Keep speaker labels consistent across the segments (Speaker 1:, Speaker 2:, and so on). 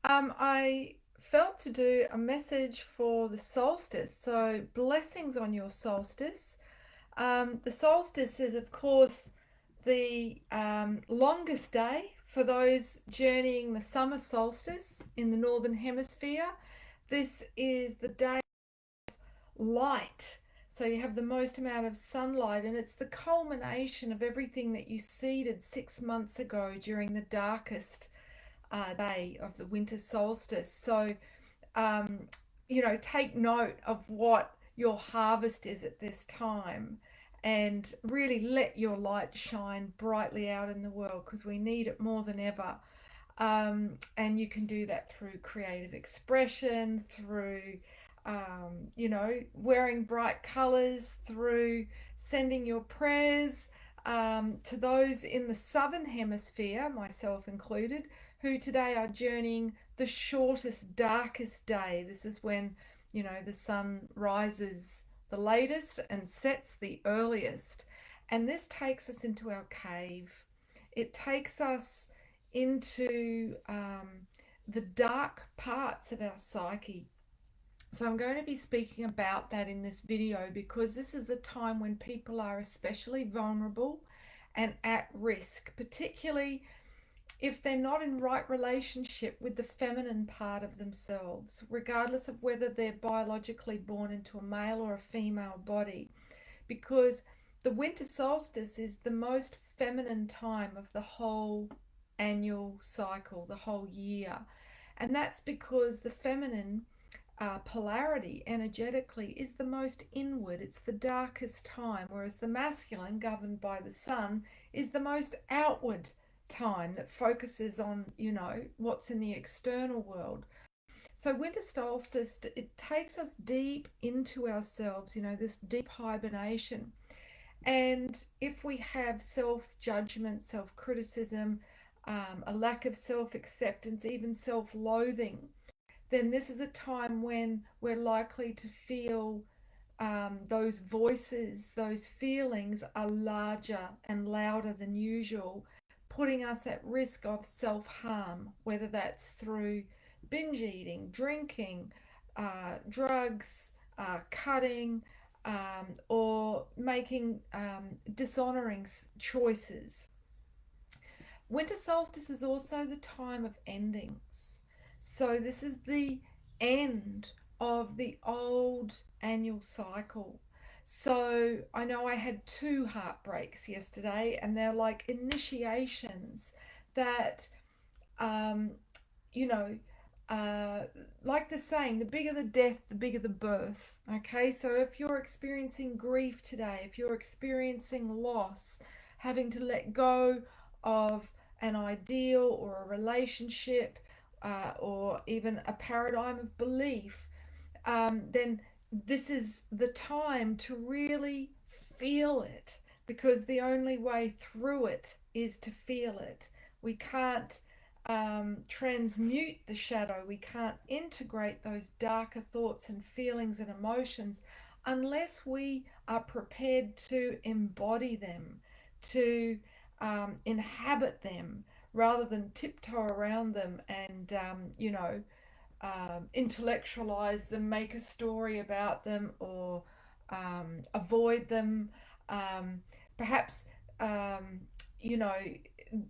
Speaker 1: I felt to do a message for the solstice. So, blessings on your solstice. The solstice is, of course, the longest day for those journeying the summer solstice in the northern hemisphere. This is the day of light. So, you have the most amount of sunlight, and it's the culmination of everything that you seeded 6 months ago during the darkest day of the winter solstice. So, um, take note of what your harvest is at this time and really let your light shine brightly out in the world because we need it more than ever. And you can do that through creative expression, through, wearing bright colors, through sending your prayers to those in the southern hemisphere, myself included, who today are journeying the shortest, darkest day. This is when, the sun rises the latest and sets the earliest. And this takes us into our cave. It takes us into the dark parts of our psyche. So I'm going to be speaking about that in this video because this is a time when people are especially vulnerable and at risk, particularly if they're not in right relationship with the feminine part of themselves, regardless of whether they're biologically born into a male or a female body, because the winter solstice is the most feminine time of the whole annual cycle, the whole year. And that's because the feminine polarity energetically is the most inward, it's the darkest time, whereas the masculine, governed by the sun, is the most outward time that focuses on, what's in the external world. So winter solstice, it takes us deep into ourselves, this deep hibernation. And if we have self-judgment, self-criticism, a lack of self-acceptance, even self-loathing, then this is a time when we're likely to feel those voices, those feelings are larger and louder than usual, putting us at risk of self harm, whether that's through binge eating, drinking, drugs, cutting, or making dishonoring choices. Winter solstice is also the time of endings. So, this is the end of the old annual cycle. So, I know I had two heartbreaks yesterday, and they're like initiations that, um, you know, uh, like the saying, the bigger the death, the bigger the birth. Okay, so if you're experiencing grief today, if you're experiencing loss, having to let go of an ideal or a relationship or even a paradigm of belief, then this is the time to really feel it because the only way through it is to feel it. We can't transmute the shadow, we can't integrate those darker thoughts and feelings and emotions unless we are prepared to embody them, to inhabit them rather than tiptoe around them and, intellectualize them, make a story about them, or avoid them. Um, Perhaps, um, you know,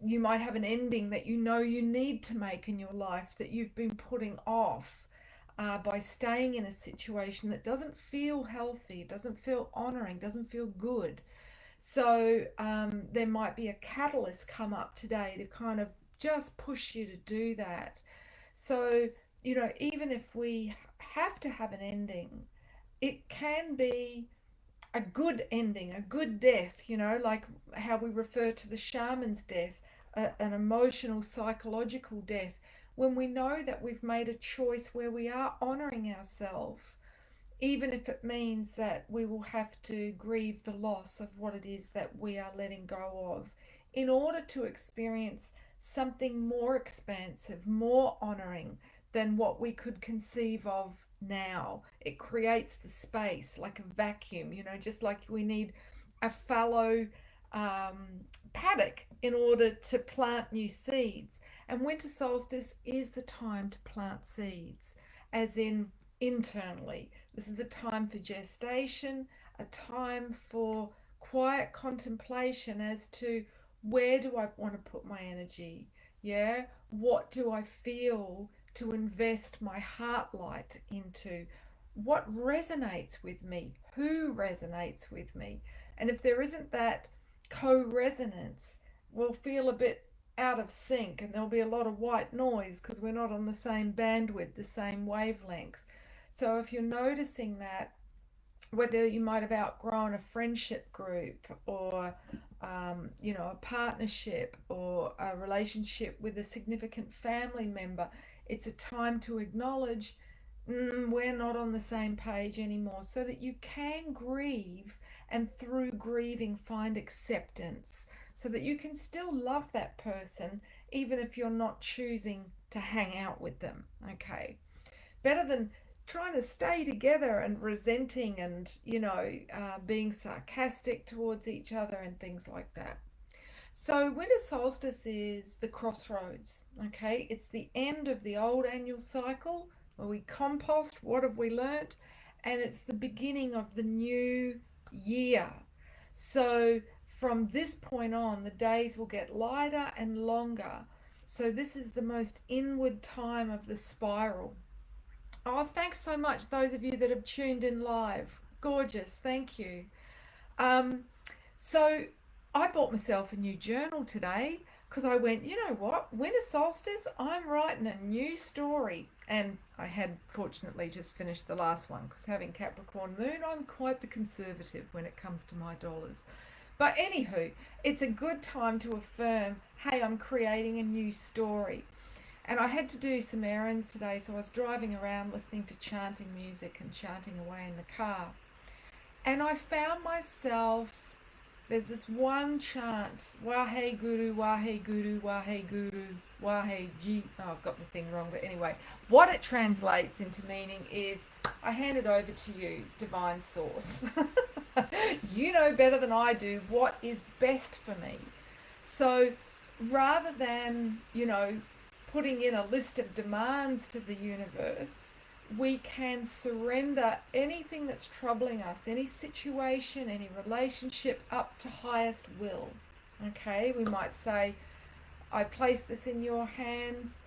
Speaker 1: you might have an ending that you need to make in your life that you've been putting off by staying in a situation that doesn't feel healthy, doesn't feel honoring, doesn't feel good. So there might be a catalyst come up today to kind of just push you to do that. So, even if we have to have an ending, it can be a good ending, a good death, like how we refer to the shaman's death, an emotional, psychological death, when we know that we've made a choice where we are honoring ourselves, even if it means that we will have to grieve the loss of what it is that we are letting go of in order to experience something more expansive, more honoring than what we could conceive of now. It creates the space like a vacuum, just like we need a fallow um, paddock in order to plant new seeds. And winter solstice is the time to plant seeds, as in internally. This is a time for gestation, a time for quiet contemplation as to where do I want to put my energy? Yeah, what do I feel to invest my heart light into? What resonates with me? Who resonates with me? And if there isn't that co-resonance, we'll feel a bit out of sync and there'll be a lot of white noise because we're not on the same bandwidth, the same wavelength. So if you're noticing that, whether you might have outgrown a friendship group or a partnership or a relationship with a significant family member, it's a time to acknowledge we're not on the same page anymore, so that you can grieve and through grieving find acceptance, so that you can still love that person even if you're not choosing to hang out with them. Okay, better than trying to stay together and resenting and being sarcastic towards each other and things like that. So winter solstice is the crossroads. Okay, it's the end of the old annual cycle where we compost what have we learnt, and it's the beginning of the new year. So from this point on, the days will get lighter and longer. So this is the most inward time of the spiral. Oh, thanks so much, those of you that have tuned in live. Gorgeous, thank you. Um, so I bought myself a new journal today because I went, you know what, winter solstice, I'm writing a new story. And I had fortunately just finished the last one because having Capricorn moon, I'm quite the conservative when it comes to my dollars. But anywho, it's a good time to affirm, hey, I'm creating a new story. And I had to do some errands today, so I was driving around listening to chanting music and chanting away in the car. And I found myself, there's this one chant, Wahe Guru, Wahe Guru, Wahe Guru, Wahe Ji. Oh, I've got the thing wrong, but anyway, what it translates into meaning is, I hand it over to you, divine source. You know better than I do what is best for me. So rather than, putting in a list of demands to the universe, we can surrender anything that's troubling us, any situation, any relationship, up to highest will. Okay, we might say, I place this in your hands.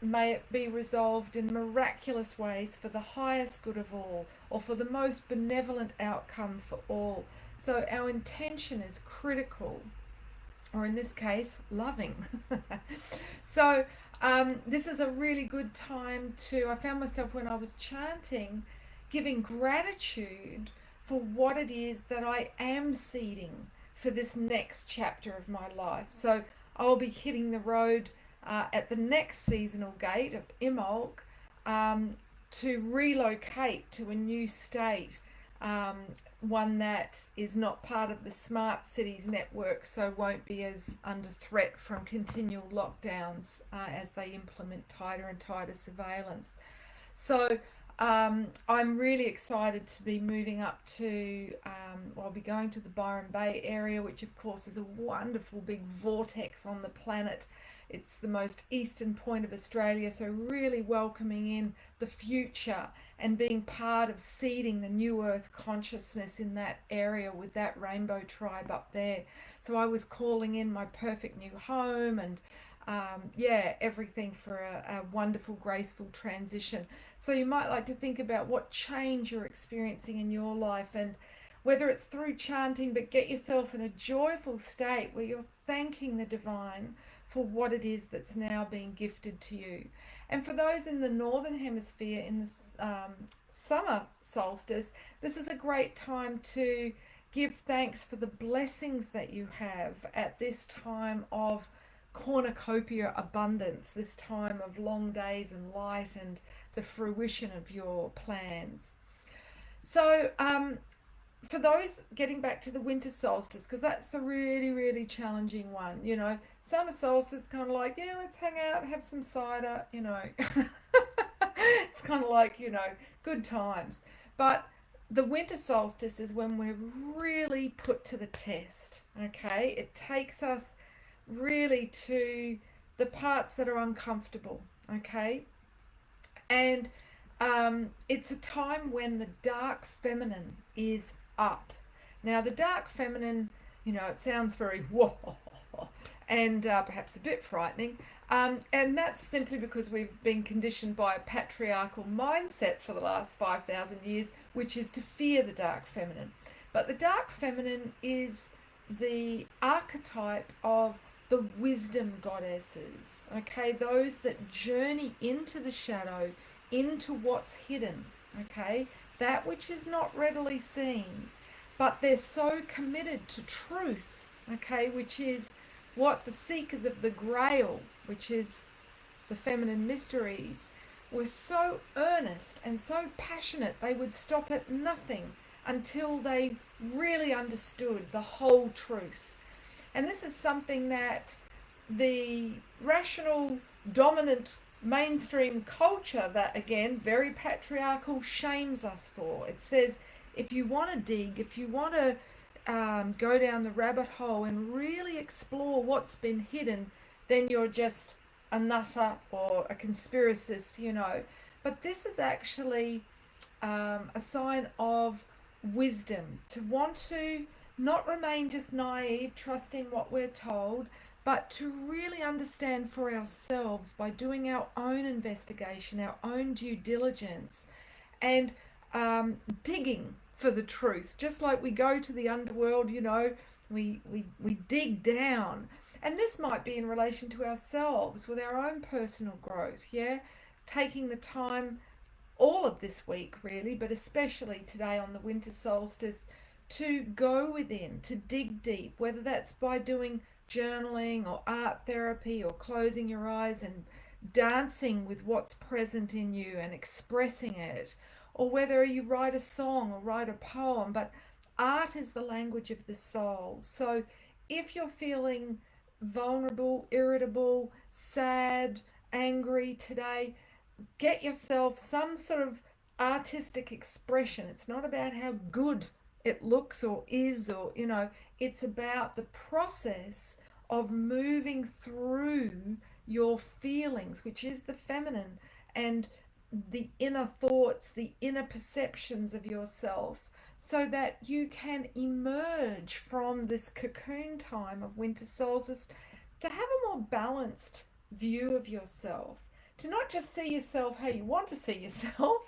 Speaker 1: May it be resolved in miraculous ways for the highest good of all, or for the most benevolent outcome for all. So our intention is critical, or in this case, loving. So this is a really good time I found myself when I was chanting, giving gratitude for what it is that I am seeding for this next chapter of my life. So I'll be hitting the road at the next seasonal gate of Imbolc to relocate to a new state, one that is not part of the smart cities network, so won't be as under threat from continual lockdowns as they implement tighter and tighter surveillance. So I'm really excited to be moving up to, I'll be going to the Byron Bay area, which of course is a wonderful big vortex on the planet. It's the most eastern point of Australia, so really welcoming in the future and being part of seeding the new earth consciousness in that area with that rainbow tribe up there. So I was calling in my perfect new home and everything for a wonderful, graceful transition. So you might like to think about what change you're experiencing in your life, and whether it's through chanting, but get yourself in a joyful state where you're thanking the divine for what it is that's now being gifted to you. And for those in the northern hemisphere, in the summer solstice, this is a great time to give thanks for the blessings that you have at this time of cornucopia abundance, this time of long days and light and the fruition of your plans. So for those, getting back to the winter solstice, because that's the really, really challenging one. Summer solstice kind of like, yeah, let's hang out, have some cider, it's kind of like, good times. But the winter solstice is when we're really put to the test. Okay, it takes us really to the parts that are uncomfortable, okay? And it's a time when the dark feminine is up. Now, the dark feminine, it sounds very whoa and perhaps a bit frightening. And that's simply because we've been conditioned by a patriarchal mindset for the last 5,000 years, which is to fear the dark feminine. But the dark feminine is the archetype of the wisdom goddesses, okay? Those that journey into the shadow, into what's hidden, okay? That which is not readily seen, but they're so committed to truth, okay? Which is what the seekers of the Grail, which is the feminine mysteries, were so earnest and so passionate they would stop at nothing until they really understood the whole truth. And this is something that the rational, dominant mainstream culture, that again, very patriarchal, shames us for. It says, if you want to dig, if you want to go down the rabbit hole and really explore what's been hidden, then you're just a nutter or a conspiracist. But this is actually a sign of wisdom, to want to not remain just naive, trusting what we're told, but to really understand for ourselves by doing our own investigation, our own due diligence, and digging for the truth. Just like we go to the underworld, we dig down. And this might be in relation to ourselves with our own personal growth, yeah? Taking the time all of this week, really, but especially today on the winter solstice, to go within, to dig deep, whether that's by doing journaling or art therapy or closing your eyes and dancing with what's present in you and expressing it, or whether you write a song or write a poem. But art is the language of the soul. So if you're feeling vulnerable, irritable, sad, angry today, get yourself some sort of artistic expression. It's not about how good it looks or is, or it's about the process of moving through your feelings, which is the feminine, and the inner thoughts, the inner perceptions of yourself, so that you can emerge from this cocoon time of winter solstice to have a more balanced view of yourself, to not just see yourself how you want to see yourself,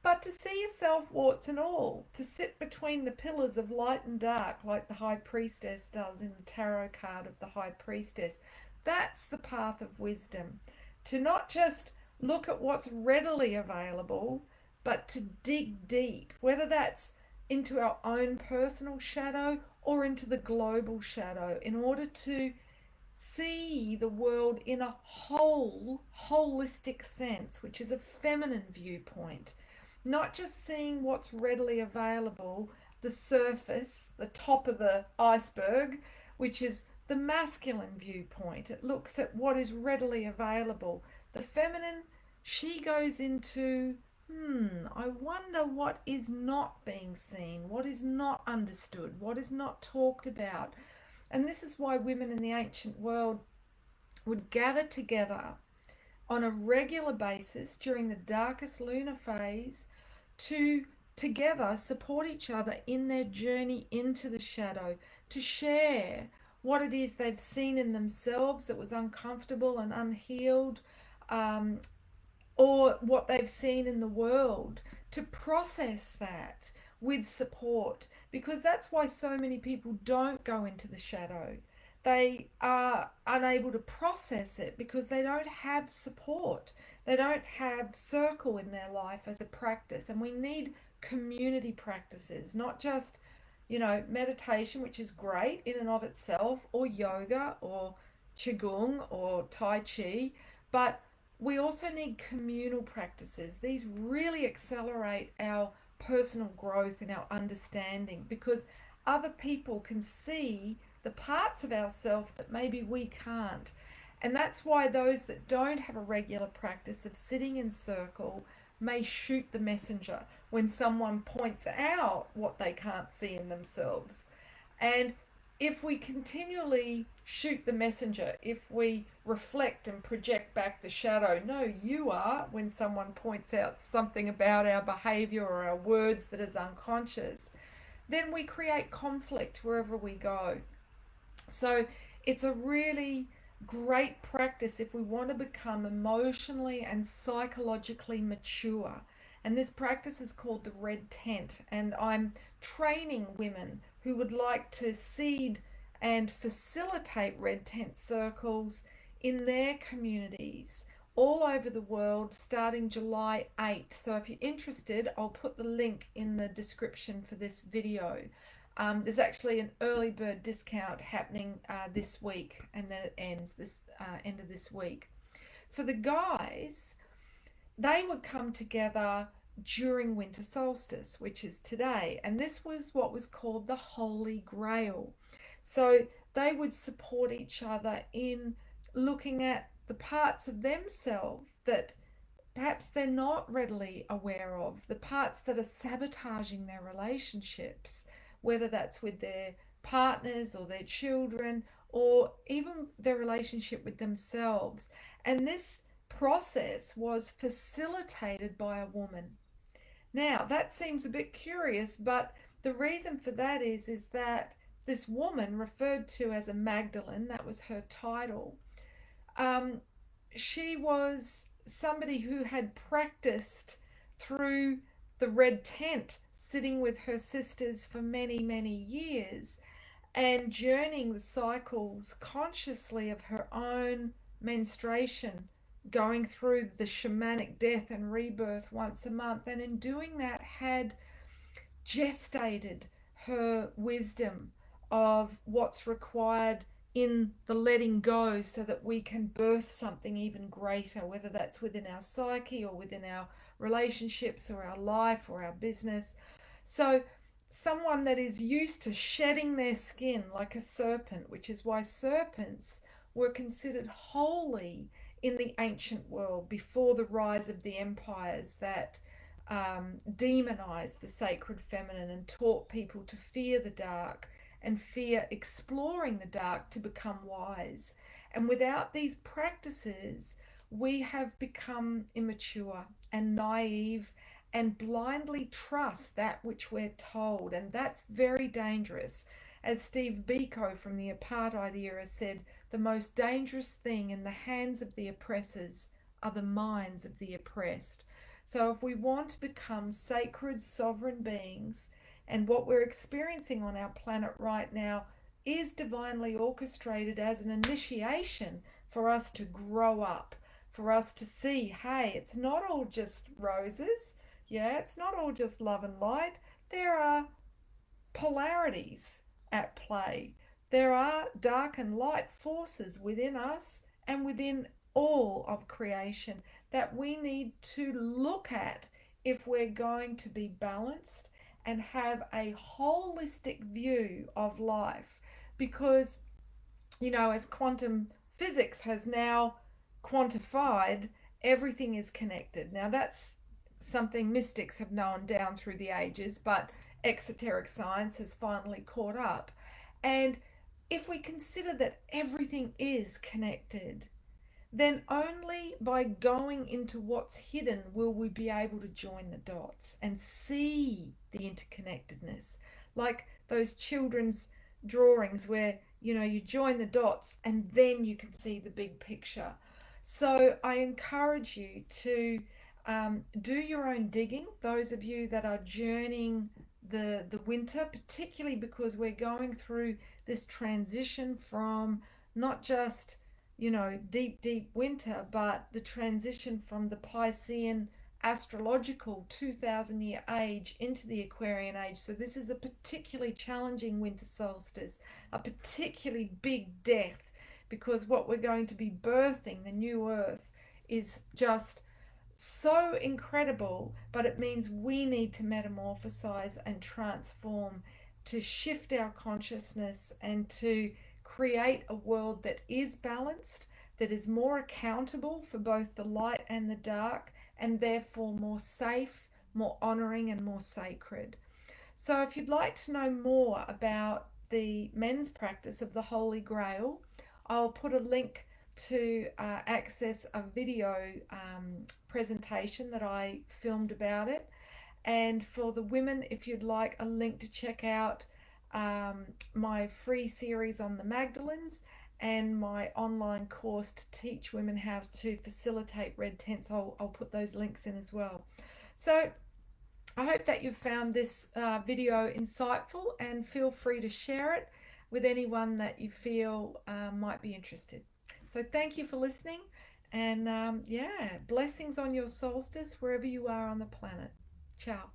Speaker 1: but to see yourself warts and all, to sit between the pillars of light and dark, like the High Priestess does in the tarot card of the High Priestess. That's the path of wisdom, to not just look at what's readily available, but to dig deep, whether that's into our own personal shadow or into the global shadow, in order to see the world in a holistic sense, which is a feminine viewpoint. Not just seeing what's readily available, the surface, the top of the iceberg, which is the masculine viewpoint. It looks at what is readily available. The feminine, she goes into, I wonder what is not being seen, what is not understood, what is not talked about. And this is why women in the ancient world would gather together on a regular basis during the darkest lunar phase to together support each other in their journey into the shadow, to share what it is they've seen in themselves that was uncomfortable and unhealed, or what they've seen in the world, to process that with support, because that's why so many people don't go into the shadow. They are unable to process it because they don't have support. They don't have circle in their life as a practice. And we need community practices, not just, meditation, which is great in and of itself, or yoga or qigong or tai chi, but we also need communal practices. These really accelerate our personal growth and our understanding, because other people can see the parts of ourselves that maybe we can't. And that's why those that don't have a regular practice of sitting in circle may shoot the messenger when someone points out what they can't see in themselves. And if we continually shoot the messenger, if we reflect and project back the shadow. No, you are when someone points out something about our behavior or our words that is unconscious. Then we create conflict wherever we go. So it's a really great practice if we want to become emotionally and psychologically mature. And this practice is called the red tent. And I'm training women who would like to seed and facilitate red tent circles in their communities all over the world starting July 8th. So if you're interested, I'll put the link in the description for this video. There's actually an early bird discount happening this week, and then it ends this end of this week. For the guys, they would come together during winter solstice, which is today, and this was what was called the Holy Grail. So they would support each other in looking at the parts of themselves that perhaps they're not readily aware of, the parts that are sabotaging their relationships, whether that's with their partners or their children or even their relationship with themselves. And this process was facilitated by a woman. Now, that seems a bit curious, but the reason for that is that this woman, referred to as a Magdalene, that was her title, um, she was somebody who had practiced through the red tent, sitting with her sisters for many, many years and journeying the cycles consciously of her own menstruation, going through the shamanic death and rebirth once a month, and in doing that had gestated her wisdom of what's required in the letting go so that we can birth something even greater, whether that's within our psyche or within our relationships or our life or our business. So someone that is used to shedding their skin like a serpent, which is why serpents were considered holy in the ancient world before the rise of the empires that demonized the sacred feminine and taught people to fear the dark and fear exploring the dark to become wise. And without these practices, we have become immature and naive and blindly trust that which we're told. And that's very dangerous. As Steve Biko from the apartheid era said, the most dangerous thing in the hands of the oppressors are the minds of the oppressed. So if we want to become sacred, sovereign beings, and what we're experiencing on our planet right now is divinely orchestrated as an initiation for us to grow up, for us to see, hey, it's not all just roses. Yeah, it's not all just love and light. There are polarities at play. There are dark and light forces within us and within all of creation that we need to look at if we're going to be balanced and have a holistic view of life. Because, as quantum physics has now quantified, everything is connected. Now, that's something mystics have known down through the ages, but exoteric science has finally caught up. And if we consider that everything is connected, then only by going into what's hidden will we be able to join the dots and see the interconnectedness. Like those children's drawings where, you join the dots and then you can see the big picture. So I encourage you to do your own digging, those of you that are journeying the winter, particularly because we're going through this transition from not just deep winter, but the transition from the Piscean astrological 2000-year age into the Aquarian age. So this is a particularly challenging winter solstice, a particularly big death, because what we're going to be birthing, the new earth, is just so incredible, but it means we need to metamorphosize and transform, to shift our consciousness and to create a world that is balanced, that is more accountable for both the light and the dark, and therefore more safe, more honoring, and more sacred. So if you'd like to know more about the men's practice of the Holy Grail, I'll put a link to access a video presentation that I filmed about it. And for the women, if you'd like a link to check out my free series on the Magdalenes and my online course to teach women how to facilitate red tents, I'll put those links in as well. So I hope that you've found this video insightful, and feel free to share it with anyone that you feel might be interested. So thank you for listening, and yeah, blessings on your solstice wherever you are on the planet. Ciao.